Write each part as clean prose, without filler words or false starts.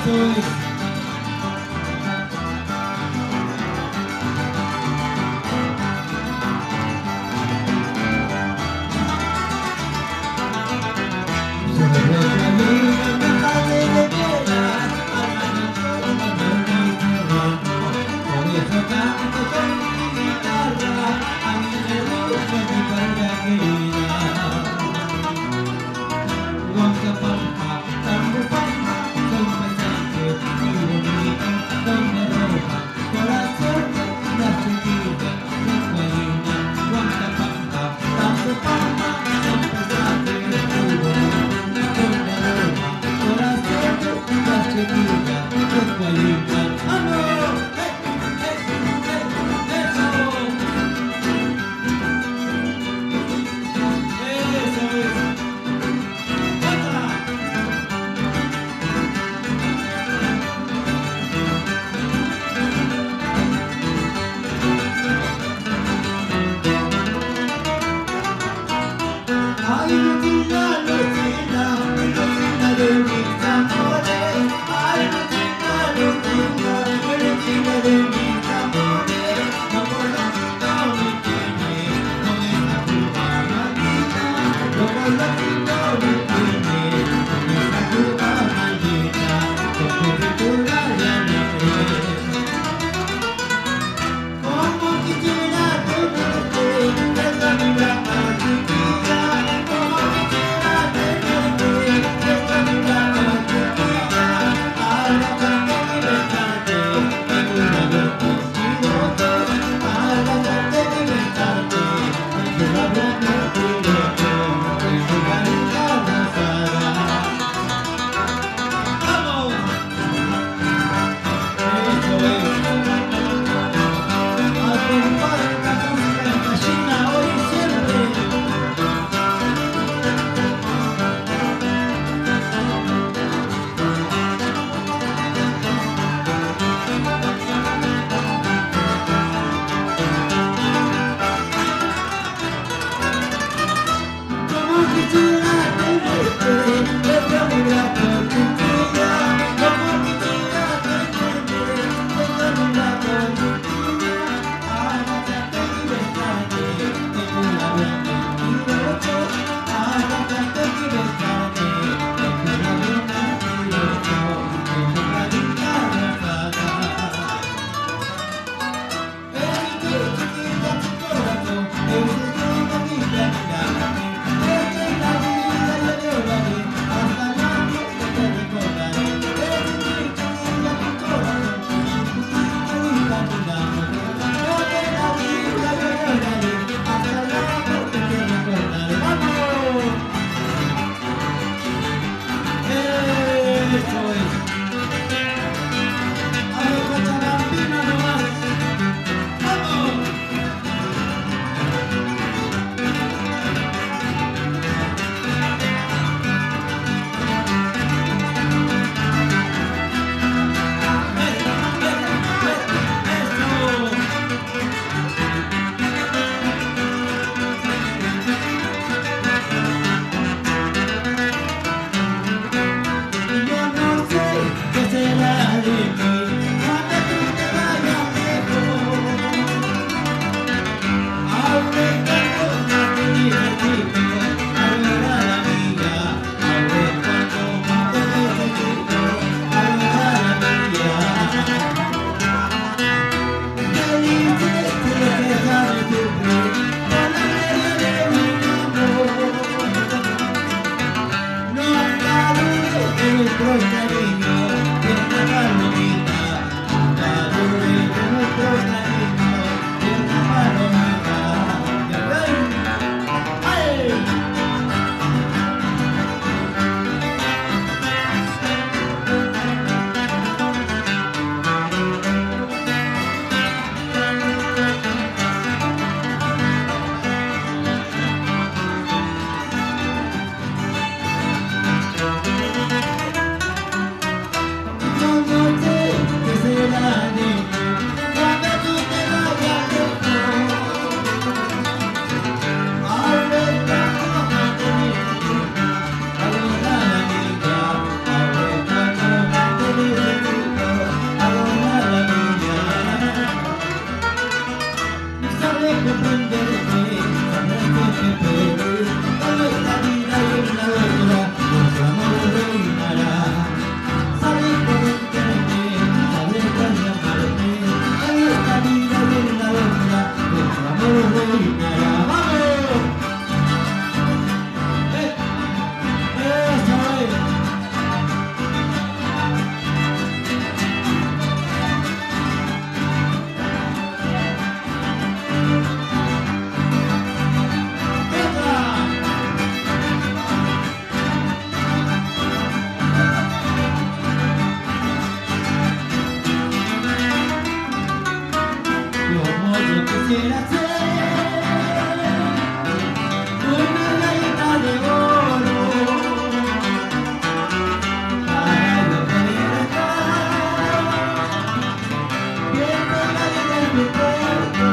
estoy. Se me vuelve a mí, me vale de piedra, por eso canto con mi guitarra, a mí me gusta mi patria querida. Huanca Pampa, Tambo Pampa, son paisajes comprenderte, sabrás que te perdí. En esta vida y en la otra, nuestro amor reinará. Sabré comprenderte, sabré llamarte. En esta vida y en la otra, nuestro amor reinará. ¡Vamos! ¡Eso es! Como yo quisiera ser una gallina de oro para yo poder estar bien pegadita en mi cuerpo.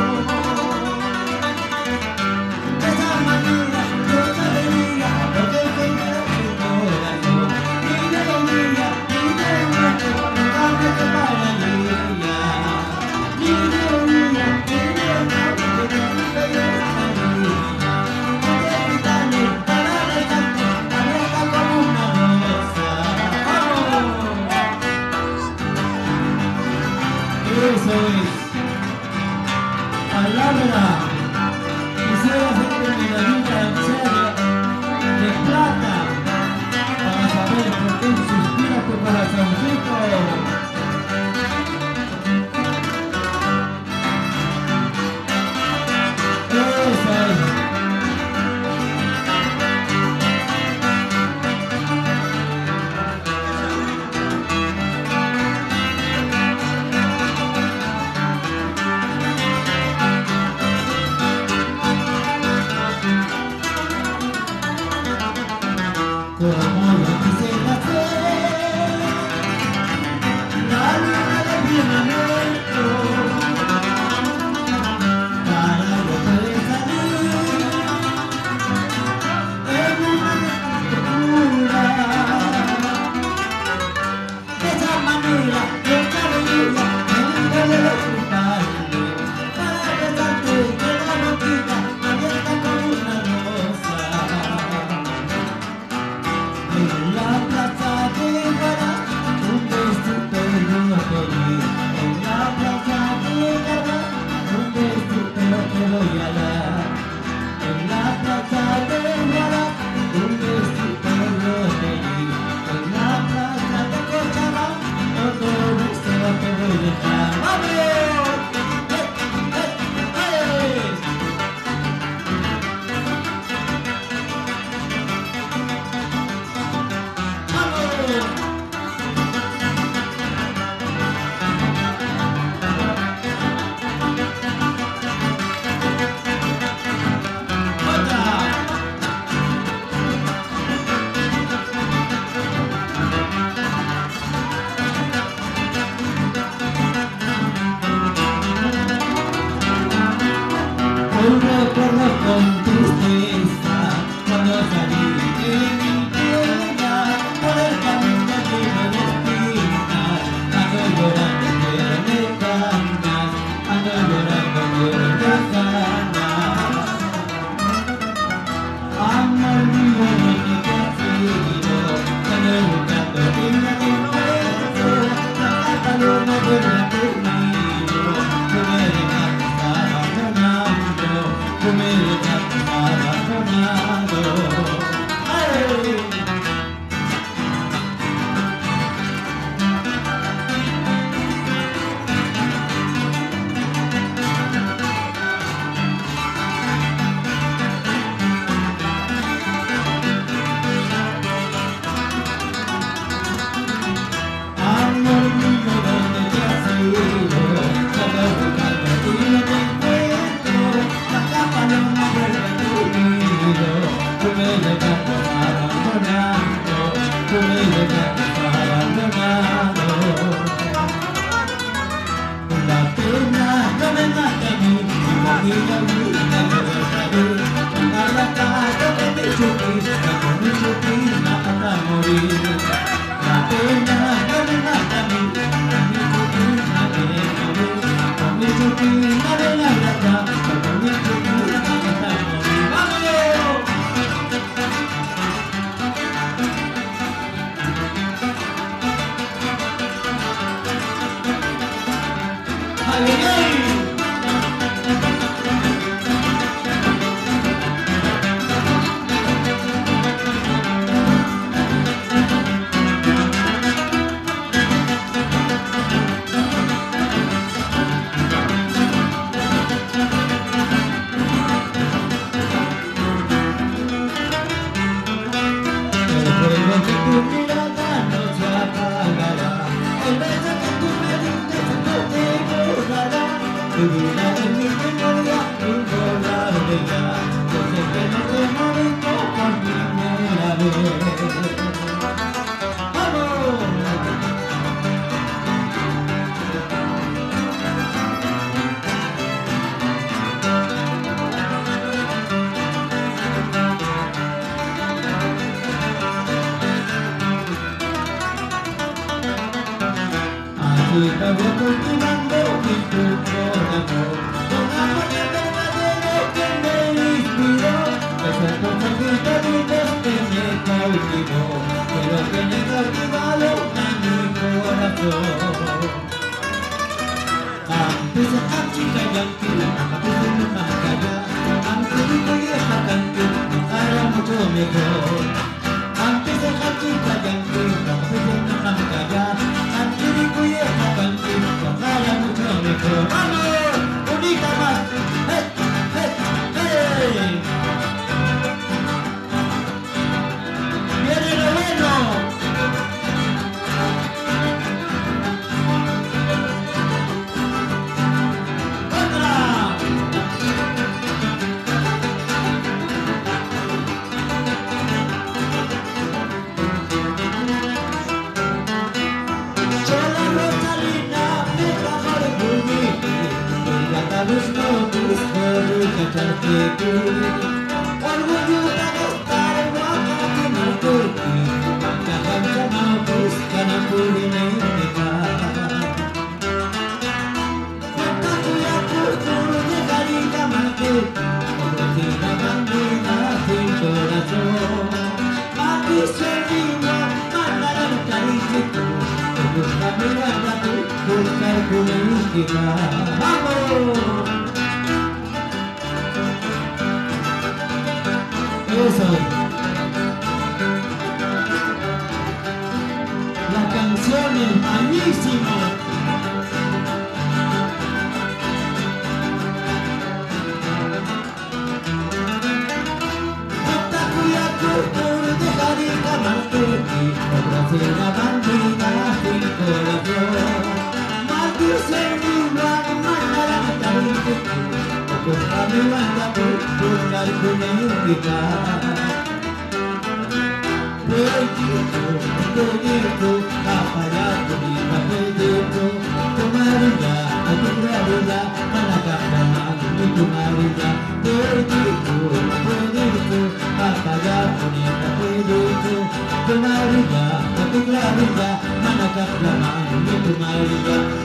De esa manera yo sabría lo que genera mi corazón. Y de alegría, y de muerte, no cambia que para alegría. Y de alegría, y de amor, que te gusta y esta niña. No te quitarle para besarte, abierta como una rosa. ¡Vamos! Eso es. Palabra. Quisiera hacerte una medallita de plata para saber por qué suspira tu corazoncito. Eso es. Como yo quisiera ser la luna de firmamento para yo poder salir en una aventura. De esa manera yo sabría en poder ocultarme para besarte de la boquita abierta como una rosa. En la plaza de Guara, un besito yo te di. En la plaza de Guara, un besito te voy a dar. En la plaza de Guara, un besito yo te di. En la plaza de Cochabamba, otro beso te voy a dejar. ¡Vamos! ¡Vamos! Hoy recuerdo con tristeza cuando salí de mi tierra por el camino lleno de espinas. Ando llorando pero de ganas, ando llorando pero de ganas. Amor mío, ¿dónde te has ido? Ando buscando y no te encuentro. La paloma vuela conmigo, tú me dejaste abandonado. Tú me dejaste abandonado. ¡Ay! Amor mío, ¿dónde te has ido? Ando buscando y no te encuentro. La paloma vuela bella, yo sé que en este momento por primera vez. ¡Vamos! Así acabó cultivando mi corazón, con amor verdadero que me inspiró, esos poquitos que me cautivó, pero que me cautivaron a mi corazón. Empecé a chica yankee, empecé a macaya, aunque digo y esta canción era mucho mejor. Empecé a chica yankee, empecé a macaya, aunque digo y esta canción era mucho mejor. ¡Vamos! ¡Bonita más! ¡Hey! ¡Hey! ¡Hey! ¡Viene lo bueno! ¡Vamos! Eso. La canción es malísima.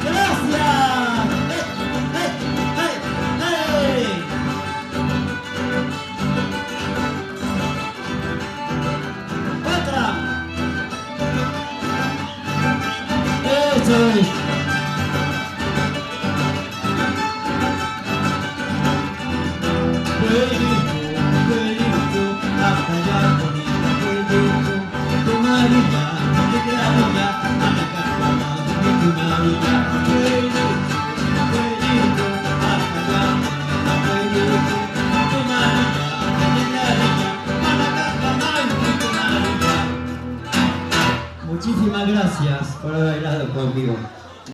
¡Gracias! ¡Otra! ¡Eso es! Muchísimas gracias por haber bailado conmigo.